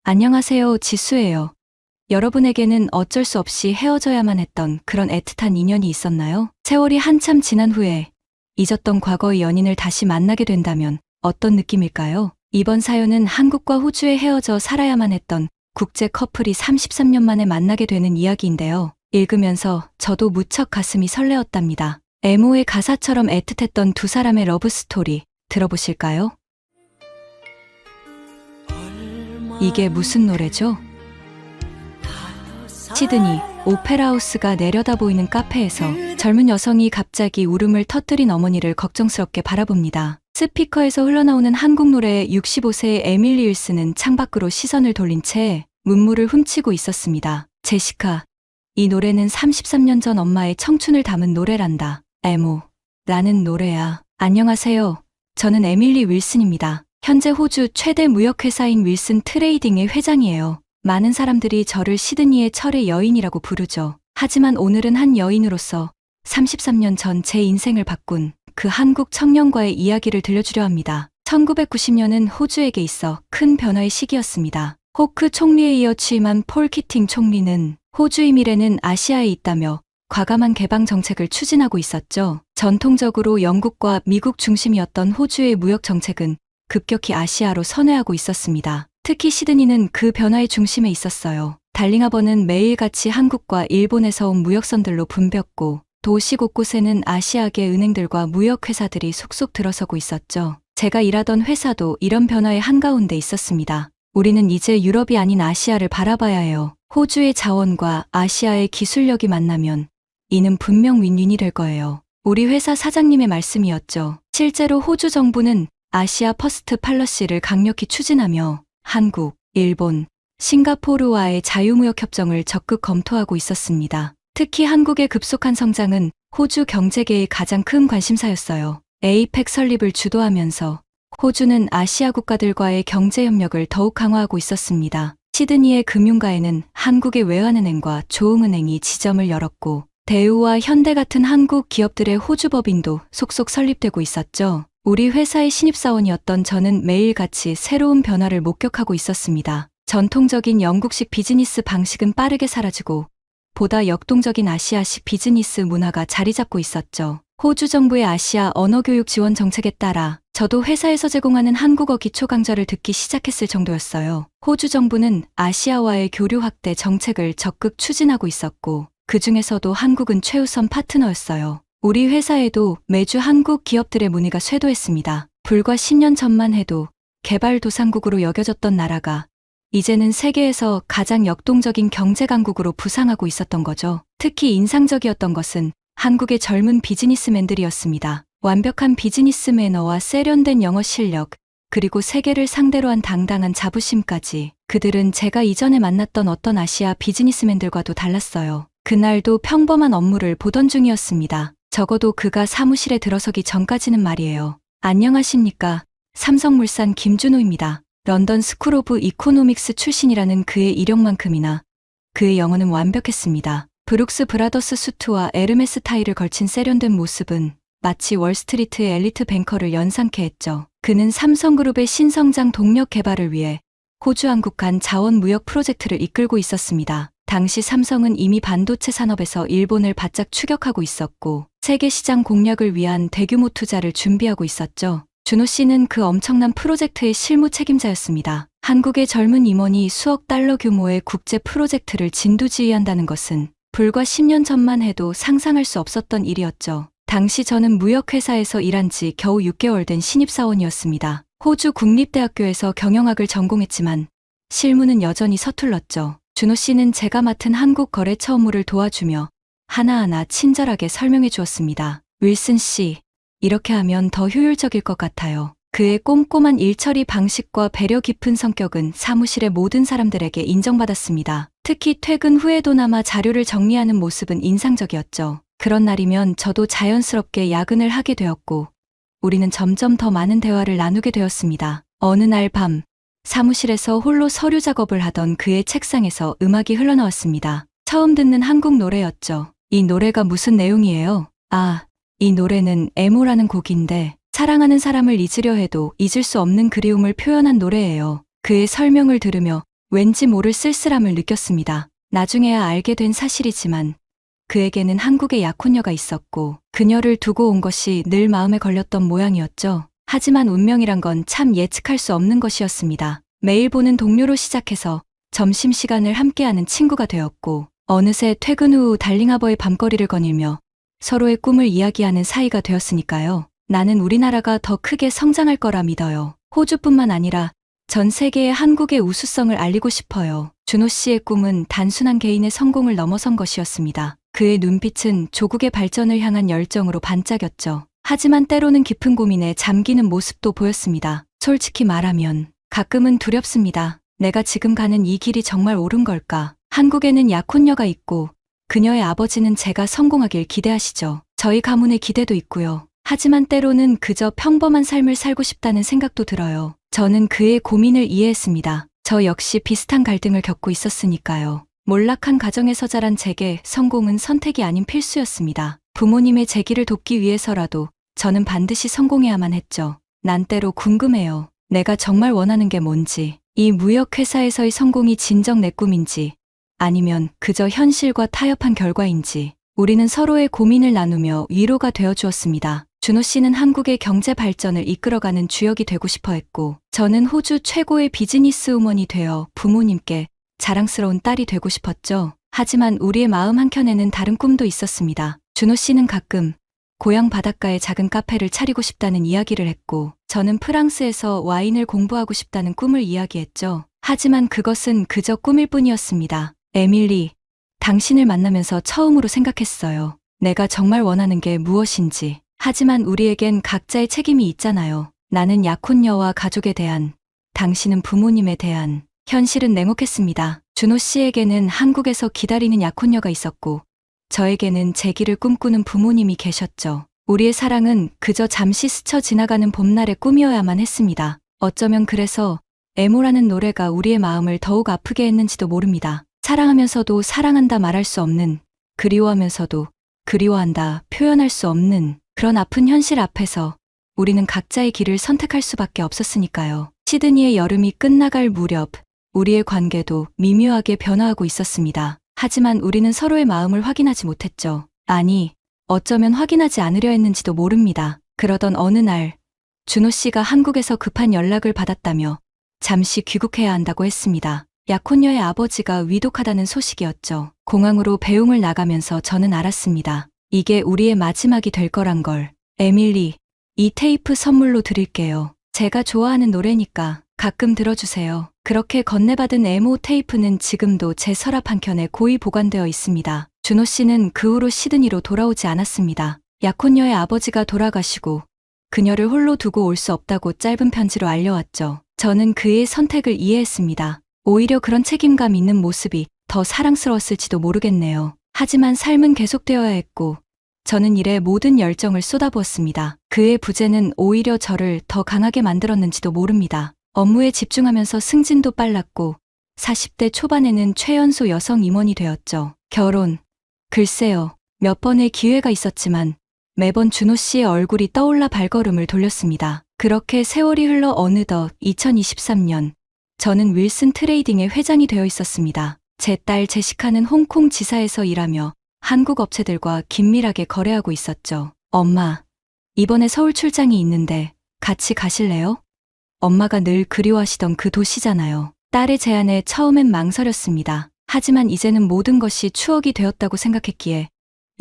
안녕하세요, 지수예요. 여러분에게는 어쩔 수 없이 헤어져야만 했던 그런 애틋한 인연이 있었나요? 세월이 한참 지난 후에 잊었던 과거의 연인을 다시 만나게 된다면 어떤 느낌일까요? 이번 사연은 한국과 호주에 헤어져 살아야만 했던 국제 커플이 33년 만에 만나게 되는 이야기인데요. 읽으면서 저도 무척 가슴이 설레었답니다. 에모의 가사처럼 애틋했던 두 사람의 러브스토리 들어보실까요? 이게 무슨 노래죠? 시드니 오페라하우스가 내려다 보이는 카페에서 젊은 여성이 갑자기 울음을 터뜨린 어머니를 걱정스럽게 바라봅니다. 스피커에서 흘러나오는 한국 노래에 65세의 에밀리 윌슨은 창밖으로 시선을 돌린 채 문물을 훔치고 있었습니다. 제시카, 이 노래는 33년 전 엄마의 청춘을 담은 노래란다. 에모, 라는 노래야. 안녕하세요. 저는 에밀리 윌슨입니다. 현재 호주 최대 무역회사인 윌슨 트레이딩의 회장이에요. 많은 사람들이 저를 시드니의 철의 여인이라고 부르죠. 하지만 오늘은 한 여인으로서 33년 전 제 인생을 바꾼 그 한국 청년과의 이야기를 들려주려 합니다. 1990년은 호주에게 있어 큰 변화의 시기였습니다. 호크 총리에 이어 취임한 폴 키팅 총리는 호주의 미래는 아시아에 있다며 과감한 개방 정책을 추진하고 있었죠. 전통적으로 영국과 미국 중심이었던 호주의 무역 정책은 급격히 아시아로 선회하고 있었습니다. 특히 시드니는 그 변화의 중심에 있었어요. 달링하버는 매일같이 한국과 일본에서 온 무역선들로 붐볐고 도시 곳곳에는 아시아계 은행들과 무역회사들이 속속 들어서고 있었죠. 제가 일하던 회사도 이런 변화의 한가운데 있었습니다. 우리는 이제 유럽이 아닌 아시아를 바라봐야 해요. 호주의 자원과 아시아의 기술력이 만나면 이는 분명 윈윈이 될 거예요. 우리 회사 사장님의 말씀이었죠. 실제로 호주 정부는 아시아 퍼스트 팔러시를 강력히 추진하며 한국, 일본, 싱가포르와의 자유무역 협정을 적극 검토하고 있었습니다. 특히 한국의 급속한 성장은 호주 경제계의 가장 큰 관심사였어요. 에이펙 설립을 주도하면서 호주는 아시아 국가들과의 경제 협력을 더욱 강화하고 있었습니다. 시드니의 금융가에는 한국의 외환은행과 조흥은행이 지점을 열었고 대우와 현대 같은 한국 기업들의 호주 법인도 속속 설립되고 있었죠. 우리 회사의 신입사원이었던 저는 매일같이 새로운 변화를 목격하고 있었습니다. 전통적인 영국식 비즈니스 방식은 빠르게 사라지고 보다 역동적인 아시아식 비즈니스 문화가 자리 잡고 있었죠. 호주 정부의 아시아 언어교육 지원 정책에 따라 저도 회사에서 제공하는 한국어 기초 강좌를 듣기 시작했을 정도였어요. 호주 정부는 아시아와의 교류 확대 정책을 적극 추진하고 있었고 그 중에서도 한국은 최우선 파트너였어요. 우리 회사에도 매주 한국 기업들의 문의가 쇄도했습니다. 불과 10년 전만 해도 개발도상국으로 여겨졌던 나라가 이제는 세계에서 가장 역동적인 경제 강국으로 부상하고 있었던 거죠. 특히 인상적이었던 것은 한국의 젊은 비즈니스맨들이었습니다. 완벽한 비즈니스 매너와 세련된 영어 실력, 그리고 세계를 상대로 한 당당한 자부심까지 그들은 제가 이전에 만났던 어떤 아시아 비즈니스맨들과도 달랐어요. 그날도 평범한 업무를 보던 중이었습니다. 적어도 그가 사무실에 들어서기 전까지는 말이에요. 안녕하십니까. 삼성물산 김준호입니다. 런던 스쿨 오브 이코노믹스 출신이라는 그의 이력만큼이나 그의 영어는 완벽했습니다. 브룩스 브라더스 수트와 에르메스 타이를 걸친 세련된 모습은 마치 월스트리트의 엘리트 뱅커를 연상케 했죠. 그는 삼성그룹의 신성장 동력 개발을 위해 호주 한국 간 자원 무역 프로젝트를 이끌고 있었습니다. 당시 삼성은 이미 반도체 산업에서 일본을 바짝 추격하고 있었고 세계 시장 공략을 위한 대규모 투자를 준비하고 있었죠. 준호 씨는 그 엄청난 프로젝트의 실무 책임자였습니다. 한국의 젊은 임원이 수억 달러 규모의 국제 프로젝트를 진두지휘한다는 것은 불과 10년 전만 해도 상상할 수 없었던 일이었죠. 당시 저는 무역회사에서 일한 지 겨우 6개월 된 신입사원이었습니다. 호주 국립대학교에서 경영학을 전공했지만 실무는 여전히 서툴렀죠. 준호 씨는 제가 맡은 한국 거래처 업무를 도와주며 하나하나 친절하게 설명해 주었습니다. 윌슨 씨, 이렇게 하면 더 효율적일 것 같아요. 그의 꼼꼼한 일처리 방식과 배려 깊은 성격은 사무실의 모든 사람들에게 인정받았습니다. 특히 퇴근 후에도나마 자료를 정리하는 모습은 인상적이었죠. 그런 날이면 저도 자연스럽게 야근을 하게 되었고 우리는 점점 더 많은 대화를 나누게 되었습니다. 어느 날 밤 사무실에서 홀로 서류 작업을 하던 그의 책상에서 음악이 흘러나왔습니다. 처음 듣는 한국 노래였죠. 이 노래가 무슨 내용이에요? 이 노래는 에모라는 곡인데 사랑하는 사람을 잊으려 해도 잊을 수 없는 그리움을 표현한 노래예요. 그의 설명을 들으며 왠지 모를 쓸쓸함을 느꼈습니다. 나중에야 알게 된 사실이지만 그에게는 한국에 약혼녀가 있었고 그녀를 두고 온 것이 늘 마음에 걸렸던 모양이었죠. 하지만 운명이란 건 참 예측할 수 없는 것이었습니다. 매일 보는 동료로 시작해서 점심시간을 함께하는 친구가 되었고 어느새 퇴근 후 달링하버의 밤거리를 거닐며 서로의 꿈을 이야기하는 사이가 되었으니까요. 나는 우리나라가 더 크게 성장할 거라 믿어요. 호주뿐만 아니라 전 세계에 한국의 우수성을 알리고 싶어요. 준호 씨의 꿈은 단순한 개인의 성공을 넘어선 것이었습니다. 그의 눈빛은 조국의 발전을 향한 열정으로 반짝였죠. 하지만 때로는 깊은 고민에 잠기는 모습도 보였습니다. 솔직히 말하면 가끔은 두렵습니다. 내가 지금 가는 이 길이 정말 옳은 걸까? 한국에는 약혼녀가 있고 그녀의 아버지는 제가 성공하길 기대하시죠. 저희 가문의 기대도 있고요. 하지만 때로는 그저 평범한 삶을 살고 싶다는 생각도 들어요. 저는 그의 고민을 이해했습니다. 저 역시 비슷한 갈등을 겪고 있었으니까요. 몰락한 가정에서 자란 제게 성공은 선택이 아닌 필수였습니다. 부모님의 제 길을 돕기 위해서라도 저는 반드시 성공해야만 했죠. 난 때로 궁금해요. 내가 정말 원하는 게 뭔지, 이 무역회사에서의 성공이 진정 내 꿈인지, 아니면 그저 현실과 타협한 결과인지. 우리는 서로의 고민을 나누며 위로가 되어 주었습니다. 준호 씨는 한국의 경제 발전을 이끌어가는 주역이 되고 싶어 했고, 저는 호주 최고의 비즈니스 우먼이 되어 부모님께 자랑스러운 딸이 되고 싶었죠. 하지만 우리의 마음 한켠에는 다른 꿈도 있었습니다. 준호 씨는 가끔 고향 바닷가에 작은 카페를 차리고 싶다는 이야기를 했고, 저는 프랑스에서 와인을 공부하고 싶다는 꿈을 이야기했죠. 하지만 그것은 그저 꿈일 뿐이었습니다. 에밀리, 당신을 만나면서 처음으로 생각했어요. 내가 정말 원하는 게 무엇인지. 하지만 우리에겐 각자의 책임이 있잖아요. 나는 약혼녀와 가족에 대한, 당신은 부모님에 대한. 현실은 냉혹했습니다. 준호 씨에게는 한국에서 기다리는 약혼녀가 있었고, 저에게는 제 길을 꿈꾸는 부모님이 계셨죠. 우리의 사랑은 그저 잠시 스쳐 지나가는 봄날의 꿈이어야만 했습니다. 어쩌면 그래서 애모라는 노래가 우리의 마음을 더욱 아프게 했는지도 모릅니다. 사랑하면서도 사랑한다 말할 수 없는, 그리워하면서도 그리워한다 표현할 수 없는 그런 아픈 현실 앞에서 우리는 각자의 길을 선택할 수밖에 없었으니까요. 시드니의 여름이 끝나갈 무렵 우리의 관계도 미묘하게 변화하고 있었습니다. 하지만 우리는 서로의 마음을 확인하지 못했죠. 아니, 어쩌면 확인하지 않으려 했는지도 모릅니다. 그러던 어느 날 준호 씨가 한국에서 급한 연락을 받았다며 잠시 귀국해야 한다고 했습니다. 약혼녀의 아버지가 위독하다는 소식이었죠. 공항으로 배웅을 나가면서 저는 알았습니다. 이게 우리의 마지막이 될 거란 걸. 에밀리, 이 테이프 선물로 드릴게요. 제가 좋아하는 노래니까 가끔 들어주세요. 그렇게 건네받은 에모 테이프는 지금도 제 서랍 한켠에 고이 보관되어 있습니다. 준호 씨는 그 후로 시드니로 돌아오지 않았습니다. 약혼녀의 아버지가 돌아가시고 그녀를 홀로 두고 올 수 없다고 짧은 편지로 알려왔죠. 저는 그의 선택을 이해했습니다. 오히려 그런 책임감 있는 모습이 더 사랑스러웠을지도 모르겠네요. 하지만 삶은 계속되어야 했고 저는 일에 모든 열정을 쏟아부었습니다. 그의 부재는 오히려 저를 더 강하게 만들었는지도 모릅니다. 업무에 집중하면서 승진도 빨랐고 40대 초반에는 최연소 여성 임원이 되었죠. 결혼. 글쎄요. 몇 번의 기회가 있었지만 매번 준호 씨의 얼굴이 떠올라 발걸음을 돌렸습니다. 그렇게 세월이 흘러 어느덧 2023년 저는 윌슨 트레이딩의 회장이 되어 있었습니다. 제 딸 제시카는 홍콩 지사에서 일하며 한국 업체들과 긴밀하게 거래하고 있었죠. 엄마, 이번에 서울 출장이 있는데 같이 가실래요? 엄마가 늘 그리워하시던 그 도시잖아요. 딸의 제안에 처음엔 망설였습니다. 하지만 이제는 모든 것이 추억이 되었다고 생각했기에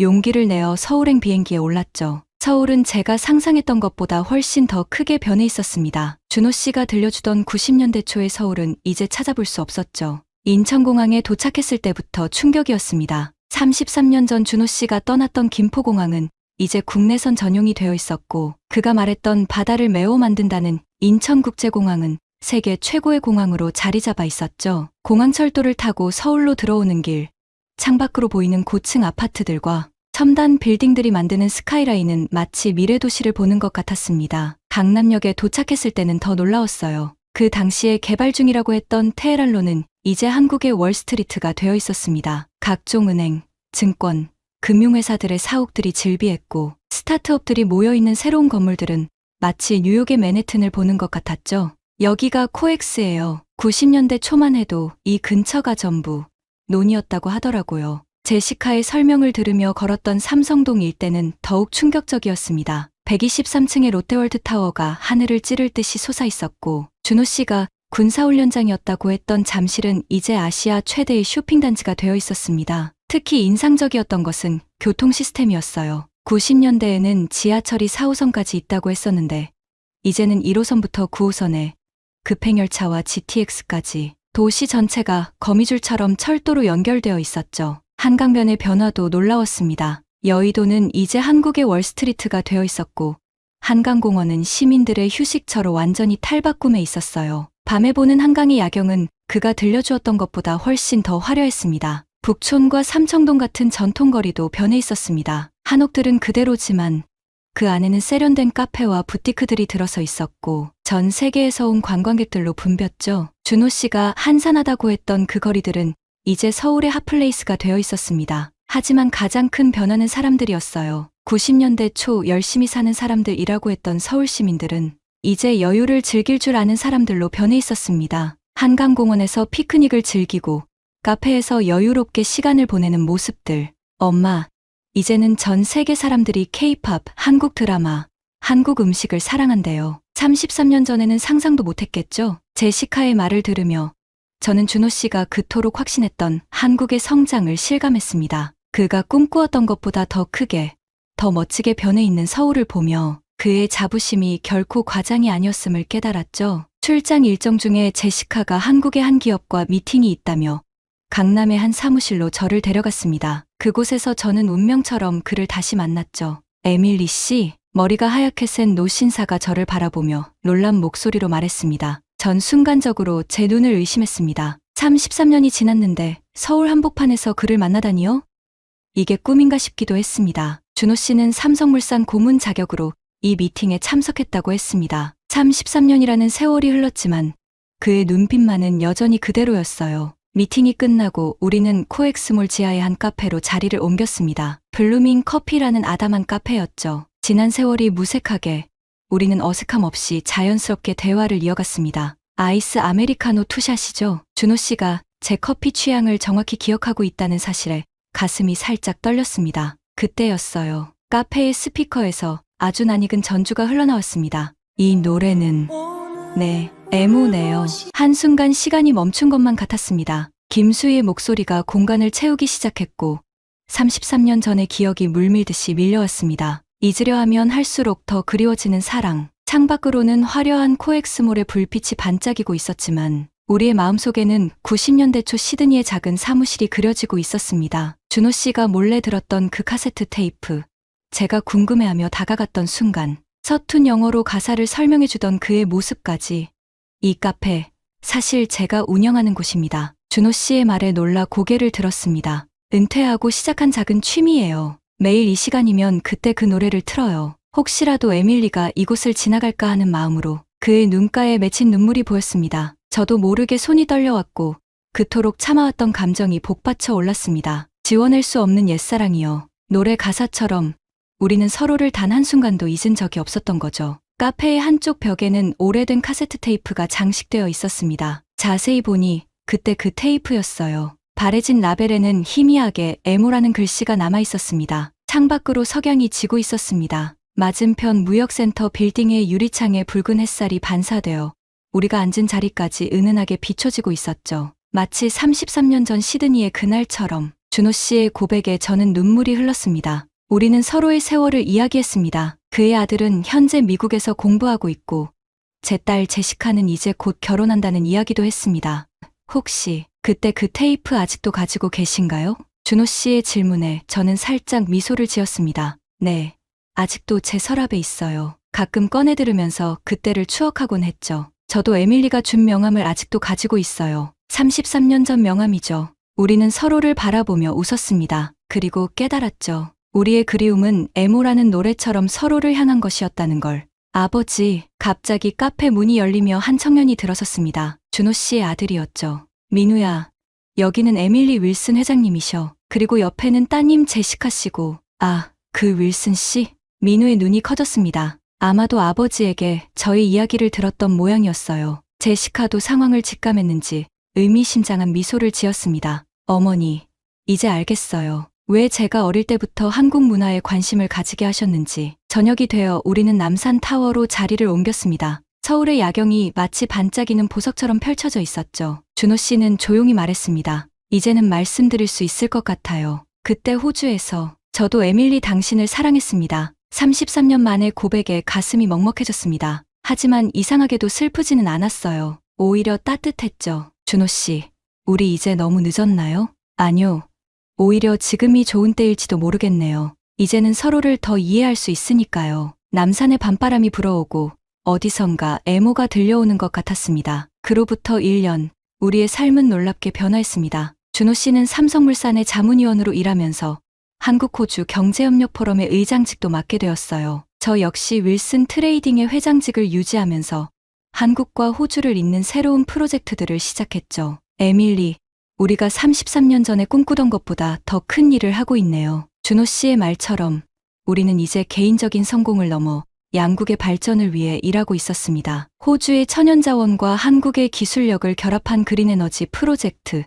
용기를 내어 서울행 비행기에 올랐죠. 서울은 제가 상상했던 것보다 훨씬 더 크게 변해 있었습니다. 준호 씨가 들려주던 90년대 초의 서울은 이제 찾아볼 수 없었죠. 인천공항에 도착했을 때부터 충격이었습니다. 33년 전 준호 씨가 떠났던 김포공항은 이제 국내선 전용이 되어 있었고 그가 말했던 바다를 메워 만든다는 인천국제공항은 세계 최고의 공항으로 자리 잡아 있었죠. 공항철도를 타고 서울로 들어오는 길, 창밖으로 보이는 고층 아파트들과 첨단 빌딩들이 만드는 스카이라인은 마치 미래도시를 보는 것 같았습니다. 강남역에 도착했을 때는 더 놀라웠어요. 그 당시에 개발 중이라고 했던 테헤란로는 이제 한국의 월스트리트가 되어 있었습니다. 각종 은행, 증권, 금융회사들의 사옥들이 즐비했고 스타트업들이 모여있는 새로운 건물들은 마치 뉴욕의 맨해튼을 보는 것 같았죠. 여기가 코엑스예요. 90년대 초만 해도 이 근처가 전부 논이었다고 하더라고요. 제시카의 설명을 들으며 걸었던 삼성동 일대는 더욱 충격적이었습니다. 123층의 롯데월드 타워가 하늘을 찌를 듯이 솟아있었고 준호 씨가 군사훈련장이었다고 했던 잠실은 이제 아시아 최대의 쇼핑단지가 되어 있었습니다. 특히 인상적이었던 것은 교통 시스템이었어요. 90년대에는 지하철이 4호선까지 있다고 했었는데 이제는 1호선부터 9호선에 급행열차와 GTX까지 도시 전체가 거미줄처럼 철도로 연결되어 있었죠. 한강변의 변화도 놀라웠습니다. 여의도는 이제 한국의 월스트리트가 되어 있었고 한강공원은 시민들의 휴식처로 완전히 탈바꿈해 있었어요. 밤에 보는 한강의 야경은 그가 들려주었던 것보다 훨씬 더 화려했습니다. 북촌과 삼청동 같은 전통거리도 변해 있었습니다. 한옥들은 그대로지만 그 안에는 세련된 카페와 부티크들이 들어서 있었고 전 세계에서 온 관광객들로 붐볐죠. 준호 씨가 한산하다고 했던 그 거리들은 이제 서울의 핫플레이스가 되어 있었습니다. 하지만 가장 큰 변화는 사람들이었어요. 90년대 초 열심히 사는 사람들이라고 했던 서울 시민들은 이제 여유를 즐길 줄 아는 사람들로 변해 있었습니다. 한강공원에서 피크닉을 즐기고 카페에서 여유롭게 시간을 보내는 모습들. 엄마, 이제는 전 세계 사람들이 K-팝, 한국 드라마, 한국 음식을 사랑한대요. 33년 전에는 상상도 못했겠죠? 제시카의 말을 들으며 저는 준호 씨가 그토록 확신했던 한국의 성장을 실감했습니다. 그가 꿈꾸었던 것보다 더 크게, 더 멋지게 변해 있는 서울을 보며 그의 자부심이 결코 과장이 아니었음을 깨달았죠. 출장 일정 중에 제시카가 한국의 한 기업과 미팅이 있다며 강남의 한 사무실로 저를 데려갔습니다. 그곳에서 저는 운명처럼 그를 다시 만났죠. 에밀리 씨, 머리가 하얗게 센 노신사가 저를 바라보며 놀란 목소리로 말했습니다. 전 순간적으로 제 눈을 의심했습니다. 33년이 지났는데 서울 한복판에서 그를 만나다니요? 이게 꿈인가 싶기도 했습니다. 준호 씨는 삼성물산 고문 자격으로 이 미팅에 참석했다고 했습니다. 참 13년이라는 세월이 흘렀지만 그의 눈빛만은 여전히 그대로였어요. 미팅이 끝나고 우리는 코엑스몰 지하의 한 카페로 자리를 옮겼습니다. 블루밍 커피라는 아담한 카페였죠. 지난 세월이 무색하게 우리는 어색함 없이 자연스럽게 대화를 이어갔습니다. 아이스 아메리카노 투샷이죠. 준호 씨가 제 커피 취향을 정확히 기억하고 있다는 사실에 가슴이 살짝 떨렸습니다. 그때였어요. 카페의 스피커에서 아주 낯익은 전주가 흘러나왔습니다. 이 노래는 네, 애무네요. 한순간 시간이 멈춘 것만 같았습니다. 김수희의 목소리가 공간을 채우기 시작했고 33년 전의 기억이 물밀듯이 밀려왔습니다. 잊으려 하면 할수록 더 그리워지는 사랑. 창밖으로는 화려한 코엑스몰의 불빛이 반짝이고 있었지만 우리의 마음속에는 90년대 초 시드니의 작은 사무실이 그려지고 있었습니다. 준호 씨가 몰래 들었던 그 카세트 테이프. 제가 궁금해하며 다가갔던 순간 서툰 영어로 가사를 설명해주던 그의 모습까지. 이 카페, 사실 제가 운영하는 곳입니다. 준호 씨의 말에 놀라 고개를 들었습니다. 은퇴하고 시작한 작은 취미예요. 매일 이 시간이면 그때 그 노래를 틀어요. 혹시라도 에밀리가 이곳을 지나갈까 하는 마음으로. 그의 눈가에 맺힌 눈물이 보였습니다. 저도 모르게 손이 떨려왔고 그토록 참아왔던 감정이 복받쳐 올랐습니다. 지워낼 수 없는 옛사랑이요. 노래 가사처럼 우리는 서로를 단 한순간도 잊은 적이 없었던 거죠. 카페의 한쪽 벽에는 오래된 카세트 테이프가 장식되어 있었습니다. 자세히 보니 그때 그 테이프였어요. 바래진 라벨에는 희미하게 애모라는 글씨가 남아 있었습니다. 창밖으로 석양이 지고 있었습니다. 맞은편 무역센터 빌딩의 유리창에 붉은 햇살이 반사되어 우리가 앉은 자리까지 은은하게 비춰지고 있었죠. 마치 33년 전 시드니의 그날처럼. 준호 씨의 고백에 저는 눈물이 흘렀습니다. 우리는 서로의 세월을 이야기했습니다. 그의 아들은 현재 미국에서 공부하고 있고 제 딸 제시카는 이제 곧 결혼한다는 이야기도 했습니다. 혹시 그때 그 테이프 아직도 가지고 계신가요? 준호 씨의 질문에 저는 살짝 미소를 지었습니다. 네, 아직도 제 서랍에 있어요. 가끔 꺼내 들으면서 그때를 추억하곤 했죠. 저도 에밀리가 준 명함을 아직도 가지고 있어요. 33년 전 명함이죠. 우리는 서로를 바라보며 웃었습니다. 그리고 깨달았죠. 우리의 그리움은 애모라는 노래처럼 서로를 향한 것이었다는 걸. 아버지, 갑자기 카페 문이 열리며 한 청년이 들어섰습니다. 준호 씨의 아들이었죠. 민우야, 여기는 에밀리 윌슨 회장님이셔. 그리고 옆에는 따님 제시카 씨고. 아, 그 윌슨 씨? 민우의 눈이 커졌습니다. 아마도 아버지에게 저희 이야기를 들었던 모양이었어요. 제시카도 상황을 직감했는지 의미심장한 미소를 지었습니다. 어머니, 이제 알겠어요. 왜 제가 어릴 때부터 한국 문화에 관심을 가지게 하셨는지. 저녁이 되어 우리는 남산 타워로 자리를 옮겼습니다. 서울의 야경이 마치 반짝이는 보석처럼 펼쳐져 있었죠. 준호 씨는 조용히 말했습니다. 이제는 말씀드릴 수 있을 것 같아요. 그때 호주에서 저도 에밀리 당신을 사랑했습니다. 33년 만의 고백에 가슴이 먹먹해졌습니다. 하지만 이상하게도 슬프지는 않았어요. 오히려 따뜻했죠. 준호 씨, 우리 이제 너무 늦었나요? 아니요. 오히려 지금이 좋은 때일지도 모르겠네요. 이제는 서로를 더 이해할 수 있으니까요. 남산의 밤바람이 불어오고 어디선가 애모가 들려오는 것 같았습니다. 그로부터 1년, 우리의 삶은 놀랍게 변화했습니다. 준호 씨는 삼성물산의 자문위원으로 일하면서 한국-호주 경제협력 포럼의 의장직도 맡게 되었어요. 저 역시 윌슨 트레이딩의 회장직을 유지하면서 한국과 호주를 잇는 새로운 프로젝트들을 시작했죠. 에밀리, 우리가 33년 전에 꿈꾸던 것보다 더 큰 일을 하고 있네요. 준호 씨의 말처럼 우리는 이제 개인적인 성공을 넘어 양국의 발전을 위해 일하고 있었습니다. 호주의 천연자원과 한국의 기술력을 결합한 그린에너지 프로젝트,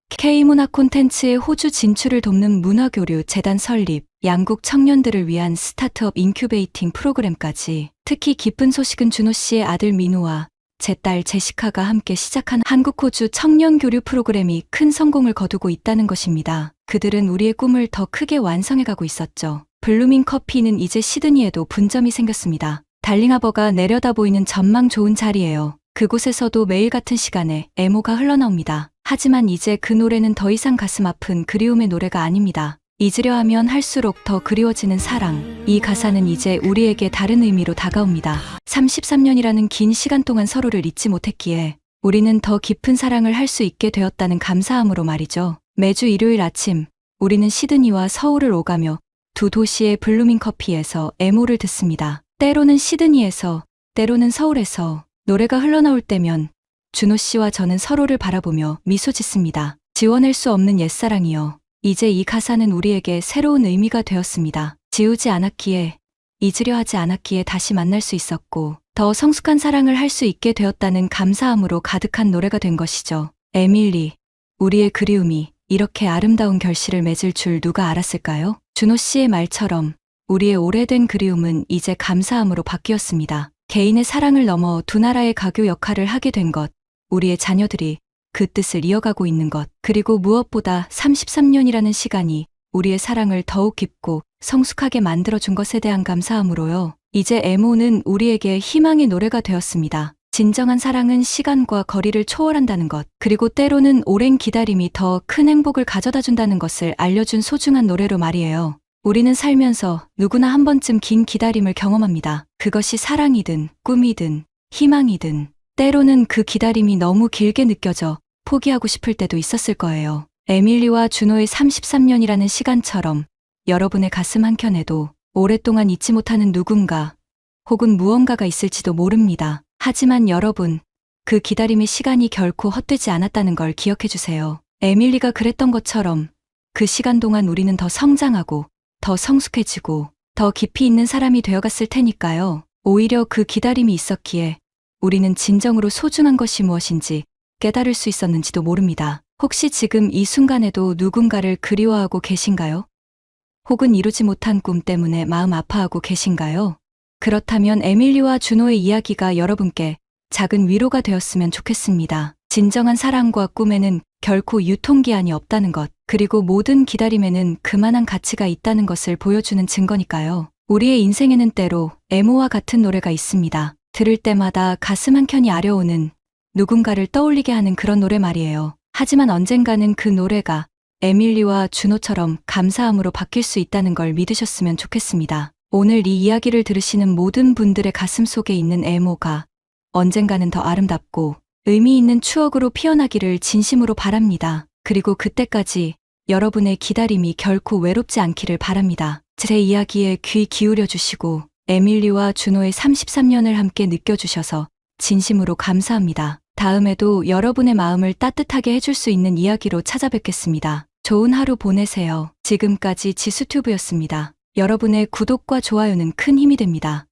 K문화 콘텐츠의 호주 진출을 돕는 문화교류 재단 설립, 양국 청년들을 위한 스타트업 인큐베이팅 프로그램까지. 특히 기쁜 소식은 준호 씨의 아들 민우와 제 딸 제시카가 함께 시작한 한국-호주 청년 교류 프로그램이 큰 성공을 거두고 있다는 것입니다. 그들은 우리의 꿈을 더 크게 완성해가고 있었죠. 블루밍 커피는 이제 시드니에도 분점이 생겼습니다. 달링하버가 내려다 보이는 전망 좋은 자리예요. 그곳에서도 매일 같은 시간에 애모가 흘러나옵니다. 하지만 이제 그 노래는 더 이상 가슴 아픈 그리움의 노래가 아닙니다. 잊으려 하면 할수록 더 그리워지는 사랑. 이 가사는 이제 우리에게 다른 의미로 다가옵니다. 33년이라는 긴 시간 동안 서로를 잊지 못했기에 우리는 더 깊은 사랑을 할 수 있게 되었다는 감사함으로 말이죠. 매주 일요일 아침, 우리는 시드니와 서울을 오가며 두 도시의 블루밍 커피에서 애모를 듣습니다. 때로는 시드니에서, 때로는 서울에서 노래가 흘러나올 때면 준호 씨와 저는 서로를 바라보며 미소 짓습니다. 지워낼 수 없는 옛사랑이여. 이제 이 가사는 우리에게 새로운 의미가 되었습니다. 지우지 않았기에, 잊으려 하지 않았기에 다시 만날 수 있었고, 더 성숙한 사랑을 할 수 있게 되었다는 감사함으로 가득한 노래가 된 것이죠. 에밀리, 우리의 그리움이 이렇게 아름다운 결실을 맺을 줄 누가 알았을까요? 준호 씨의 말처럼 우리의 오래된 그리움은 이제 감사함으로 바뀌었습니다. 개인의 사랑을 넘어 두 나라의 가교 역할을 하게 된 것, 우리의 자녀들이 그 뜻을 이어가고 있는 것, 그리고 무엇보다 33년이라는 시간이 우리의 사랑을 더욱 깊고 성숙하게 만들어준 것에 대한 감사함으로요. 이제 애모는 우리에게 희망의 노래가 되었습니다. 진정한 사랑은 시간과 거리를 초월한다는 것, 그리고 때로는 오랜 기다림이 더 큰 행복을 가져다 준다는 것을 알려준 소중한 노래로 말이에요. 우리는 살면서 누구나 한 번쯤 긴 기다림을 경험합니다. 그것이 사랑이든 꿈이든 희망이든. 때로는 그 기다림이 너무 길게 느껴져 포기하고 싶을 때도 있었을 거예요. 에밀리와 준호의 33년이라는 시간처럼 여러분의 가슴 한켠에도 오랫동안 잊지 못하는 누군가 혹은 무언가가 있을지도 모릅니다. 하지만 여러분, 그 기다림의 시간이 결코 헛되지 않았다는 걸 기억해 주세요. 에밀리가 그랬던 것처럼 그 시간 동안 우리는 더 성장하고 더 성숙해지고 더 깊이 있는 사람이 되어갔을 테니까요. 오히려 그 기다림이 있었기에 우리는 진정으로 소중한 것이 무엇인지 깨달을 수 있었는지도 모릅니다. 혹시 지금 이 순간에도 누군가를 그리워하고 계신가요? 혹은 이루지 못한 꿈 때문에 마음 아파하고 계신가요? 그렇다면 에밀리와 준호의 이야기가 여러분께 작은 위로가 되었으면 좋겠습니다. 진정한 사랑과 꿈에는 결코 유통기한이 없다는 것, 그리고 모든 기다림에는 그만한 가치가 있다는 것을 보여주는 증거니까요. 우리의 인생에는 때로 애모와 같은 노래가 있습니다. 들을 때마다 가슴 한켠이 아려오는, 누군가를 떠올리게 하는 그런 노래 말이에요. 하지만 언젠가는 그 노래가 에밀리와 준호처럼 감사함으로 바뀔 수 있다는 걸 믿으셨으면 좋겠습니다. 오늘 이 이야기를 들으시는 모든 분들의 가슴 속에 있는 애모가 언젠가는 더 아름답고 의미 있는 추억으로 피어나기를 진심으로 바랍니다. 그리고 그때까지 여러분의 기다림이 결코 외롭지 않기를 바랍니다. 제 이야기에 귀 기울여 주시고 에밀리와 준호의 33년을 함께 느껴주셔서 진심으로 감사합니다. 다음에도 여러분의 마음을 따뜻하게 해줄 수 있는 이야기로 찾아뵙겠습니다. 좋은 하루 보내세요. 지금까지 지수튜브였습니다. 여러분의 구독과 좋아요는 큰 힘이 됩니다.